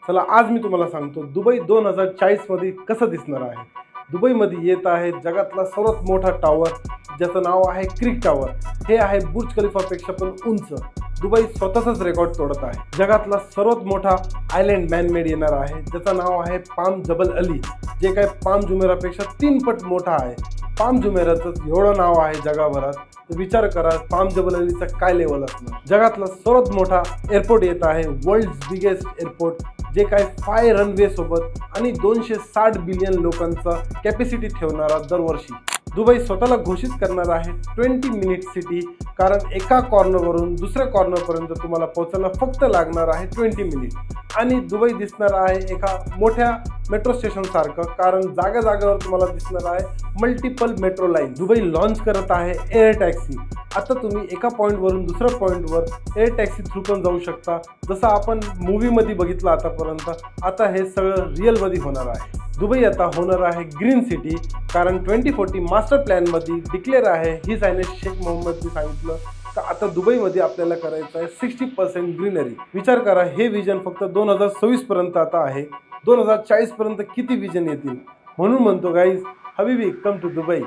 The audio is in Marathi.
चला आज मी तुम्हाला सांगतो दुबई 2040 मध्ये कसं दिसणार आहे। दुबईमध्ये येत आहे जगातला सर्वात मोठा टॉवर ज्याचं नाव आहे क्रिक टॉवर। हे आहे बुर्ज खलिफापेक्षा पण उंच। दुबई स्वतःचाच रेकॉर्ड तोडत आहे। जगातला सर्वात मोठा आयलँड मॅनमेड येणार आहे ज्याचं नाव आहे पाम जबल अली, जे काय पाम जुमेरापेक्षा 3 पट मोठा आहे। पाम जुमेराचं एवढं नाव आहे जगभरात, तर विचार करा पाम जबल अलीचा काय लेवल असणार। जगातला सर्वात मोठा एअरपोर्ट येत आहे, वर्ल्ड्स बिगेस्ट एअरपोर्ट, जे काय 5 रनवे सोबत आणि 260 बिलियन लोकांचा कॅपॅसिटी ठेवणारा दरवर्षी। दुबई स्वतःला घोषित करणार आहे 20 मिनिट सिटी, कारण एका कॉर्नरवरून दुसऱ्या कॉर्नरपर्यंत तुम्हाला पोहोचायला फक्त लागणार आहे 20 मिनिट। आणि दुबई दिसणार आहे एका मोठ्या मेट्रो स्टेशन सारखं, कारण जागा जागेवर तुम्हाला दिसणार आहे multiple metro line. Dubai launch करत आहे एअर टॅक्सी। आता तुम्ही एका पॉईंटवरून दुसऱ्या पॉईंटवर एअर टॅक्सी थ्रू पण जाऊ शकता, जसं आपण मूवीमध्ये बघितलं आतापर्यंत। आता हे सगळं रिअलमध्ये होणार आहे। दुबई आता होणार आहे ग्रीन सिटी, कारण 2040 मास्टर प्लॅनमध्ये डिक्लेअर आहे, हिज हायनेस शेख मोहम्मदने सांगितलं तर आता दुबईमध्ये आपल्याला करायचं आहे 60% ग्रीनरी। विचार करा, हे विजन फक्त 2026 पर्यंत आता आहे, 2040 पर्यंत किती विजन येतील। म्हणून म्हणतो गाईज, हबीबी कम टू दुबई।